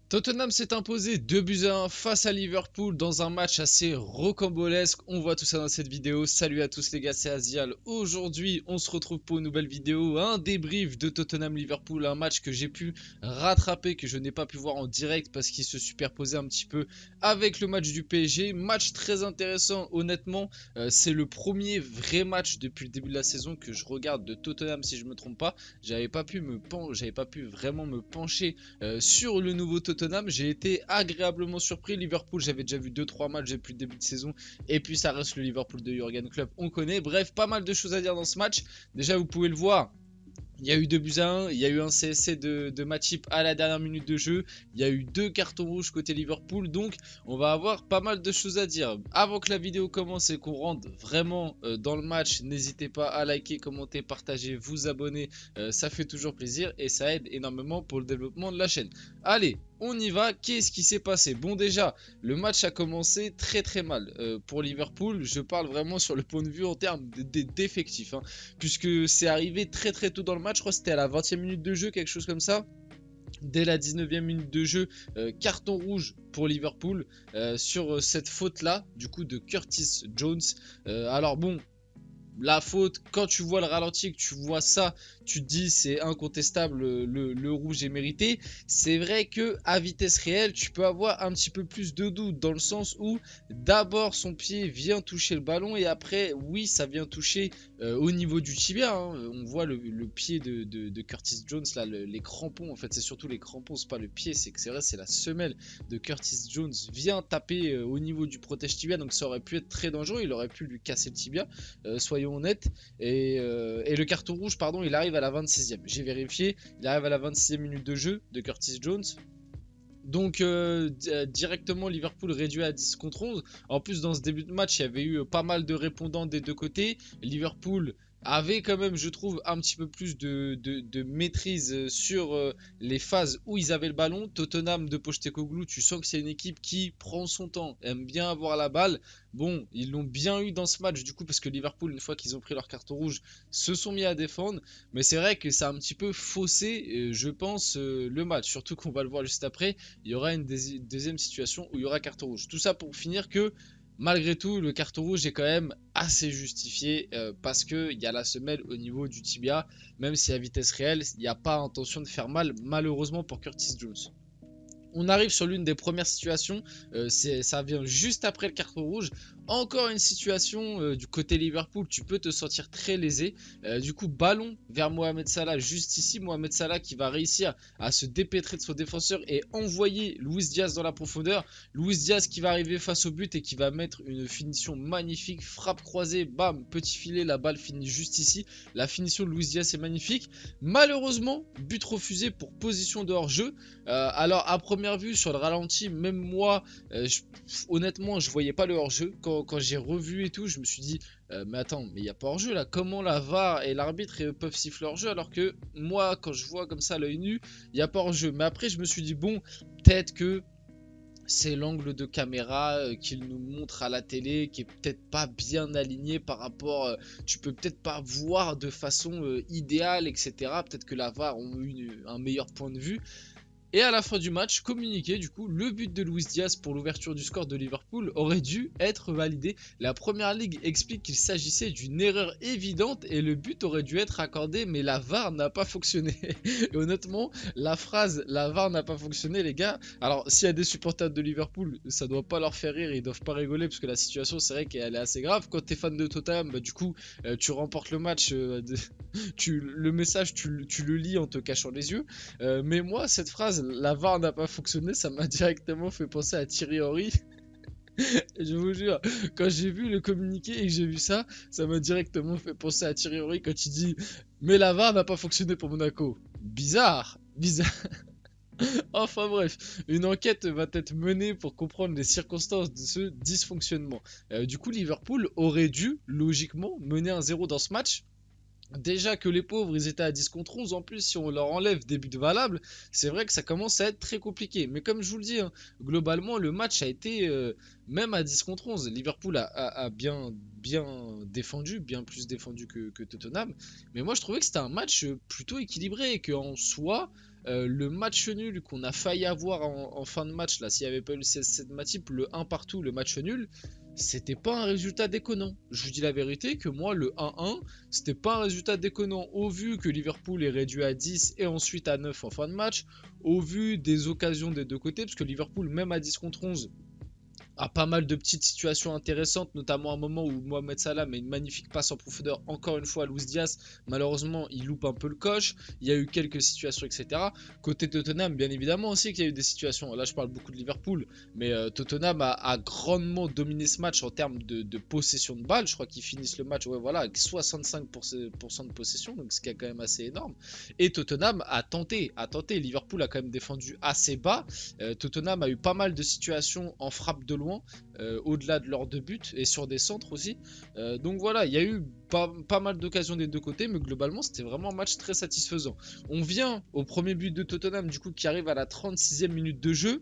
Tottenham s'est imposé 2 buts à 1 face à Liverpool dans un match assez rocambolesque. On voit tout ça dans cette vidéo. Salut à tous les gars, c'est Azial. Aujourd'hui, on se retrouve pour une nouvelle vidéo, un débrief de Tottenham-Liverpool, un match que j'ai pu rattraper, que je n'ai pas pu voir en direct parce qu'il se superposait un petit peu avec le match du PSG. Match très intéressant, honnêtement. C'est le premier vrai match depuis le début de la saison que je regarde de Tottenham, si je ne me trompe pas. J'avais pas pu vraiment me pencher sur le nouveau Tottenham. J'ai été agréablement surpris. Liverpool, j'avais déjà vu 2-3 matchs depuis le début de saison. Et puis ça reste le Liverpool de Jurgen Klopp, on connaît. Bref, pas mal de choses à dire dans ce match. Déjà, vous pouvez le voir. Il y a eu 2 buts à 1, il y a eu un CSC de Matip à la dernière minute de jeu, il y a eu 2 cartons rouges côté Liverpool, donc on va avoir pas mal de choses à dire. Avant que la vidéo commence et qu'on rentre vraiment dans le match, n'hésitez pas à liker, commenter, partager, vous abonner, ça fait toujours plaisir et ça aide énormément pour le développement de la chaîne. Allez, on y va. Qu'est-ce qui s'est passé? Bon, déjà, le match a commencé très mal pour Liverpool. Je parle vraiment sur le point de vue en termes d'effectifs, hein, puisque c'est arrivé très tôt dans le match. Je crois que c'était à la 20e minute de jeu, quelque chose comme ça. Dès la 19e minute de jeu, carton rouge pour Liverpool sur cette faute là, du coup de Curtis Jones. Alors bon, la faute, quand tu vois le ralenti, que tu vois ça, tu te dis c'est incontestable, le rouge est mérité. C'est vrai que à vitesse réelle, tu peux avoir un petit peu plus de doute dans le sens où d'abord son pied vient toucher le ballon et après, oui, ça vient toucher au niveau du tibia, hein. On voit le pied de Curtis Jones, là, les crampons, en fait, c'est surtout les crampons, c'est pas le pied, c'est vrai, c'est la semelle de Curtis Jones vient taper au niveau du protège tibia, donc ça aurait pu être très dangereux, il aurait pu lui casser le tibia. Soyons honnêtes. Et le carton rouge, pardon, il arrive à la 26e. J'ai vérifié, il arrive à la 26e minute de jeu de Curtis Jones. Donc directement Liverpool réduit à 10 contre 11. En plus dans ce début de match il y avait eu pas mal de répondants des deux côtés. Liverpool avait quand même je trouve un petit peu plus de maîtrise sur les phases où ils avaient le ballon. Tottenham de Postecoglou, tu sens que c'est une équipe qui prend son temps, aime bien avoir la balle. Bon, ils l'ont bien eu dans ce match du coup parce que Liverpool une fois qu'ils ont pris leur carton rouge se sont mis à défendre. Mais c'est vrai que ça a un petit peu faussé je pense le match, surtout qu'on va le voir juste après il y aura une deuxième situation où il y aura carton rouge. Tout ça pour finir que malgré tout, le carton rouge est quand même assez justifié parce qu'il y a la semelle au niveau du tibia, même si à vitesse réelle, il n'y a pas intention de faire mal, malheureusement pour Curtis Jones. On arrive sur l'une des premières situations, ça vient juste après le carton rouge. Encore une situation du côté Liverpool, tu peux te sentir très lésé. Du coup, ballon vers Mohamed Salah, juste ici. Mohamed Salah qui va réussir à se dépêtrer de son défenseur et envoyer Luis Diaz dans la profondeur. Luis Diaz qui va arriver face au but et qui va mettre une finition magnifique. Frappe croisée, bam, petit filet, la balle finit juste ici. La finition de Luis Diaz est magnifique. Malheureusement, but refusé pour position de hors-jeu. Alors à première vue sur le ralenti, même moi, honnêtement, je voyais pas le hors-jeu. Quand j'ai revu et tout, je me suis dit, mais attends, mais il n'y a pas hors-jeu là. Comment la VAR et l'arbitre peuvent siffler hors-jeu alors que moi, quand je vois comme ça à l'œil nu, il n'y a pas hors-jeu. Mais après, je me suis dit, bon, peut-être que c'est l'angle de caméra qu'il nous montre à la télé qui est peut-être pas bien aligné par rapport, tu peux peut-être pas voir de façon idéale, etc. Peut-être que la VAR ont eu un meilleur point de vue. Et à la fin du match, communiqué du coup, le but de Luis Diaz pour l'ouverture du score de Liverpool aurait dû être validé. La première ligue explique qu'il s'agissait d'une erreur évidente et le but aurait dû être accordé, mais la VAR n'a pas fonctionné. Et honnêtement, la phrase la VAR n'a pas fonctionné, les gars. Alors, s'il y a des supporters de Liverpool, ça doit pas leur faire rire, ils doivent pas rigoler parce que la situation, c'est vrai qu'elle est assez grave. Quand t'es fan de Tottenham, bah, du coup, tu remportes le match, le message, tu le lis en te cachant les yeux. Mais moi, cette phrase, la VAR n'a pas fonctionné, ça m'a directement fait penser à Thierry Henry. Je vous jure, quand j'ai vu le communiqué et que j'ai vu ça, ça m'a directement fait penser à Thierry Henry quand il dit mais la VAR n'a pas fonctionné pour Monaco. Bizarre, bizarre. Enfin bref, une enquête va être menée pour comprendre les circonstances de ce dysfonctionnement. Du coup, Liverpool aurait dû logiquement mener un 0 dans ce match. Déjà que les pauvres ils étaient à 10 contre 11, en plus si on leur enlève des buts valables, c'est vrai que ça commence à être très compliqué. Mais comme je vous le dis, hein, globalement le match a été même à 10 contre 11. Liverpool a bien défendu, bien plus défendu que Tottenham. Mais moi je trouvais que c'était un match plutôt équilibré et qu'en soi, Le match nul qu'on a failli avoir en fin de match, là, s'il n'y avait pas eu le CSC de Matip, le 1 partout, le match nul, c'était pas un résultat déconnant. Je vous dis la vérité que moi, le 1-1, c'était pas un résultat déconnant. Au vu que Liverpool est réduit à 10 et ensuite à 9 en fin de match, au vu des occasions des deux côtés, parce que Liverpool, même à 10 contre 11, a pas mal de petites situations intéressantes, notamment un moment où Mohamed Salah met une magnifique passe en profondeur, encore une fois à Luis Diaz. Malheureusement, il loupe un peu le coche. Il y a eu quelques situations, etc. Côté Tottenham, bien évidemment aussi qu'il y a eu des situations. Là, je parle beaucoup de Liverpool, mais Tottenham a grandement dominé ce match en termes de possession de balle. Je crois qu'ils finissent le match, ouais, voilà, avec 65% de possession, donc ce qui est quand même assez énorme. Et Tottenham a tenté. Liverpool a quand même défendu assez bas. Tottenham a eu pas mal de situations en frappe de loin, au-delà de leurs deux buts et sur des centres aussi. Donc voilà, il y a eu pas mal d'occasions des deux côtés, mais globalement c'était vraiment un match très satisfaisant. On vient au premier but de Tottenham, du coup, qui arrive à la 36e minute de jeu.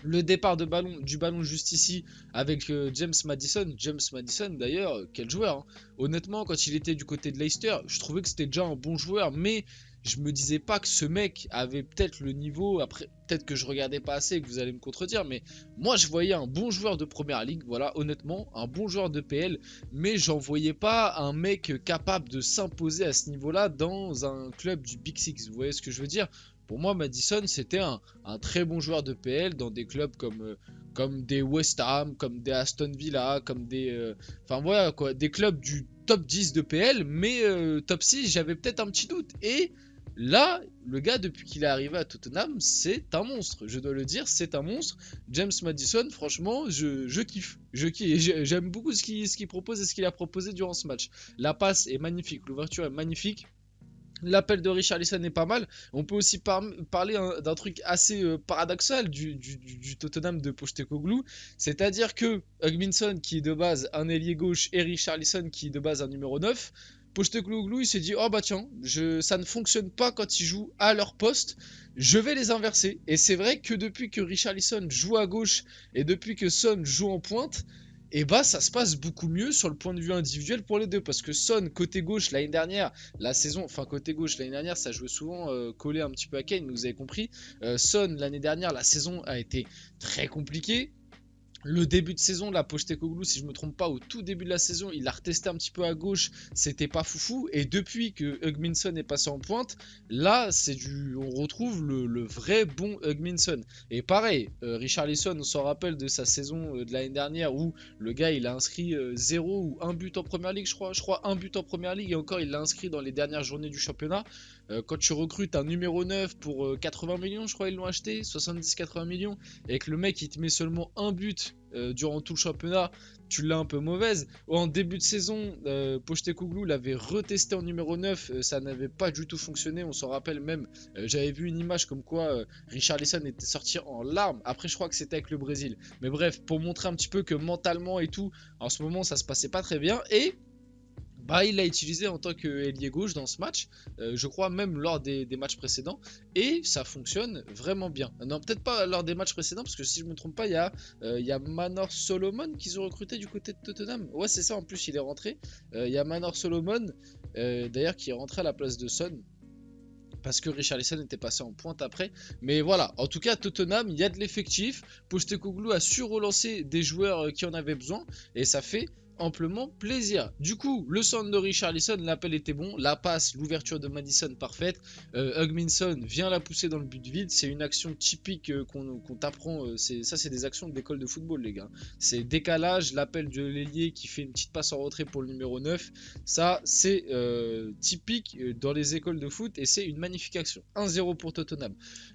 Le départ du ballon juste ici avec James Maddison. James Maddison d'ailleurs, quel joueur, hein. Honnêtement, quand il était du côté de Leicester, je trouvais que c'était déjà un bon joueur, mais je me disais pas que ce mec avait peut-être le niveau. Après, peut-être que je regardais pas assez et que vous allez me contredire, mais moi je voyais un bon joueur de première ligue, voilà, honnêtement, un bon joueur de PL, mais j'en voyais pas un mec capable de s'imposer à ce niveau-là dans un club du Big Six. Vous voyez ce que je veux dire? Pour moi, Madison, c'était un très bon joueur de PL dans des clubs comme des West Ham, comme des Aston Villa, comme des... Enfin voilà quoi, des clubs du top 10 de PL, mais top 6, j'avais peut-être un petit doute. Et là, le gars, depuis qu'il est arrivé à Tottenham, c'est un monstre. Je dois le dire, c'est un monstre. James Maddison, franchement, je kiffe. J'aime beaucoup ce qu'il propose et ce qu'il a proposé durant ce match. La passe est magnifique, l'ouverture est magnifique. L'appel de Richarlison est pas mal. On peut aussi parler d'un truc assez paradoxal du Tottenham de Postecoglou. C'est-à-dire que Hugminson, qui est de base un ailier gauche, et Richarlison, qui est de base un numéro 9, Postecoglou, il s'est dit, oh bah tiens, ça ne fonctionne pas quand ils jouent à leur poste, je vais les inverser. Et c'est vrai que depuis que Richarlison joue à gauche et depuis que Son joue en pointe, et bah ça se passe beaucoup mieux sur le point de vue individuel pour les deux, parce que Son côté gauche l'année dernière, côté gauche l'année dernière, ça jouait souvent collé un petit peu à Kane, mais vous avez compris. Son l'année dernière, la saison a été très compliquée. Le début de saison, la Postecoglou, si je me trompe pas, au tout début de la saison, il a retesté un petit peu à gauche, c'était pas foufou. Et depuis que Hugminson est passé en pointe, là, on retrouve le vrai bon Hugminson. Et pareil, Richarlison, on s'en rappelle de sa saison de l'année dernière où le gars, il a inscrit 0 ou 1 but en première ligue, je crois. Je crois 1 but en première ligue et encore, il l'a inscrit dans les dernières journées du championnat. Quand tu recrutes un numéro 9 pour 80 millions, je crois ils l'ont acheté, 70-80 millions, et que le mec il te met seulement un but durant tout le championnat, tu l'as un peu mauvaise. En début de saison, Postecoglou l'avait retesté en numéro 9, ça n'avait pas du tout fonctionné, on s'en rappelle même, j'avais vu une image comme quoi Richarlison était sorti en larmes, après je crois que c'était avec le Brésil. Mais bref, pour montrer un petit peu que mentalement et tout, en ce moment ça se passait pas très bien, et bah, il l'a utilisé en tant qu'ailier gauche dans ce match, je crois même lors des matchs précédents, et ça fonctionne vraiment bien. Non, peut-être pas lors des matchs précédents, parce que si je me trompe pas, il y a Manor Solomon qu'ils ont recruté du côté de Tottenham. Ouais, c'est ça, en plus il est rentré. Il y a Manor Solomon, d'ailleurs, qui est rentré à la place de Son, parce que Richarlison était passé en pointe après. Mais voilà, en tout cas, Tottenham, il y a de l'effectif. Postecoglou a su relancer des joueurs qui en avaient besoin, et ça fait amplement plaisir. Du coup, le centre de Richarlison, l'appel était bon, la passe, l'ouverture de Maddison parfaite. Hugminson vient la pousser dans le but vide, c'est une action typique qu'on t'apprend, ça c'est des actions d'école de football les gars. C'est décalage, l'appel de l'ailier qui fait une petite passe en retrait pour le numéro 9, ça c'est typique dans les écoles de foot et c'est une magnifique action. 1-0 pour Tottenham.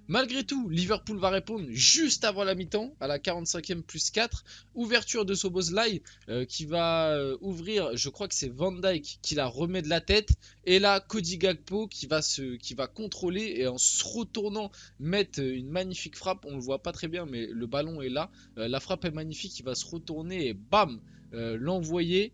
Malgré tout, Liverpool va répondre juste avant la mi-temps, à la 45e plus 4, ouverture de Szoboszlai qui va ouvrir, je crois que c'est Van Dijk qui la remet de la tête, et là Cody Gakpo qui va contrôler et en se retournant mettre une magnifique frappe. On le voit pas très bien mais le ballon est là, la frappe est magnifique, il va se retourner et bam, l'envoyer.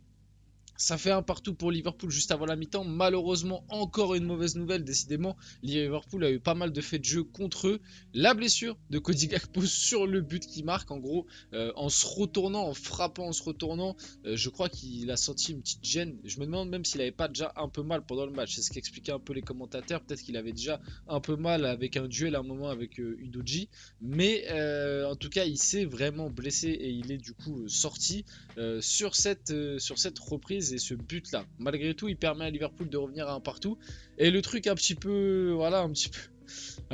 Ça fait un partout pour Liverpool juste avant la mi-temps. Malheureusement, encore une mauvaise nouvelle. Décidément, Liverpool a eu pas mal de faits de jeu contre eux. La blessure de Cody Gakpo sur le but qui marque. En gros, en se retournant, en frappant, en se retournant, je crois qu'il a senti une petite gêne. Je me demande même s'il n'avait pas déjà un peu mal pendant le match. C'est ce qu'expliquaient un peu les commentateurs. Peut-être qu'il avait déjà un peu mal avec un duel à un moment avec Udogie. Mais en tout cas, il s'est vraiment blessé et il est du coup sorti sur cette reprise et ce but là. Malgré tout, il permet à Liverpool de revenir à un partout. Et le truc un petit peu, voilà, un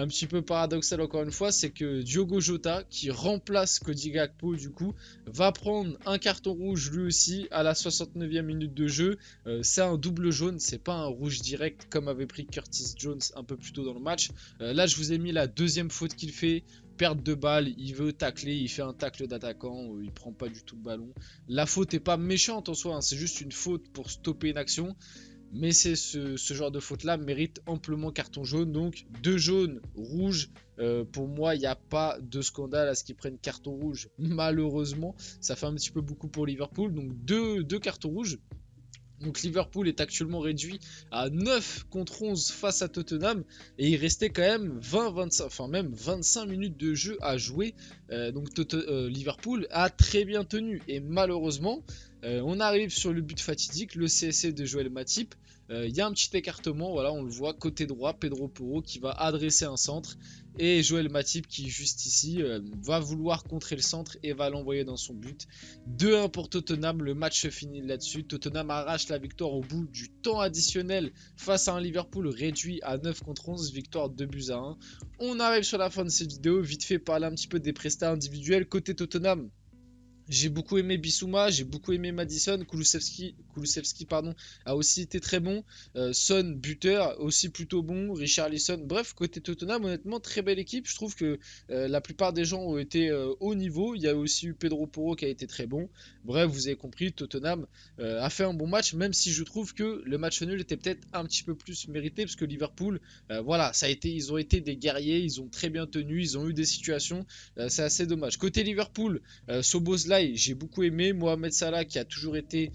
petit peu paradoxal encore une fois, c'est que Diogo Jota, qui remplace Cody Gakpo du coup, va prendre un carton rouge lui aussi à la 69e minute de jeu. C'est un double jaune, c'est pas un rouge direct comme avait pris Curtis Jones un peu plus tôt dans le match. Là, je vous ai mis la deuxième faute qu'il fait. Perte de balle, il veut tacler, il fait un tacle d'attaquant, il prend pas du tout le ballon. La faute est pas méchante en soi, hein, c'est juste une faute pour stopper une action. Mais c'est ce genre de faute là mérite amplement carton jaune. Donc 2 jaunes, rouges. Pour moi, il n'y a pas de scandale à ce qu'ils prennent carton rouge. Malheureusement, ça fait un petit peu beaucoup pour Liverpool. Donc deux cartons rouges. Donc Liverpool est actuellement réduit à 9 contre 11 face à Tottenham et il restait quand même 20-25, enfin même 25 minutes de jeu à jouer. Donc Liverpool a très bien tenu et malheureusement on arrive sur le but fatidique, le CSC de Joël Matip. Il y a un petit écartement, voilà, on le voit côté droit, Pedro Porro qui va adresser un centre et Joël Matip qui juste ici va vouloir contrer le centre et va l'envoyer dans son but. 2-1 pour Tottenham, le match se finit là-dessus. Tottenham arrache la victoire au bout du temps additionnel face à un Liverpool réduit à 9 contre 11, victoire 2-1. On arrive sur la fin de cette vidéo, vite fait parler un petit peu des prestats individuels côté Tottenham. J'ai beaucoup aimé Bissouma, j'ai beaucoup aimé Madison, Kulusevski pardon, a aussi été très bon. Son, buteur, aussi plutôt bon. Richarlison, bref, côté Tottenham, honnêtement, très belle équipe. Je trouve que la plupart des gens ont été au niveau. Il y a aussi eu Pedro Porro qui a été très bon. Bref, vous avez compris, Tottenham a fait un bon match, même si je trouve que le match nul était peut-être un petit peu plus mérité, parce que Liverpool, voilà, ils ont été des guerriers, ils ont très bien tenu, ils ont eu des situations, c'est assez dommage. Côté Liverpool, Szoboszlai, j'ai beaucoup aimé. Mohamed Salah qui a toujours été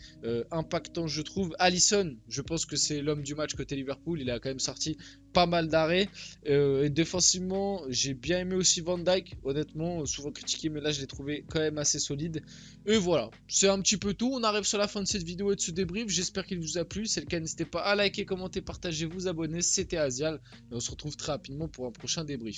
impactant je trouve. Alisson, je pense que c'est l'homme du match côté Liverpool. Il a quand même sorti pas mal d'arrêts. Et défensivement, j'ai bien aimé aussi Van Dijk. Honnêtement, souvent critiqué, mais là je l'ai trouvé quand même assez solide. Et voilà, c'est un petit peu tout. On arrive sur la fin de cette vidéo et de ce débrief. J'espère qu'il vous a plu. Si c'est le cas, n'hésitez pas à liker, commenter, partager, vous abonner. C'était Azial. Et on se retrouve très rapidement pour un prochain débrief.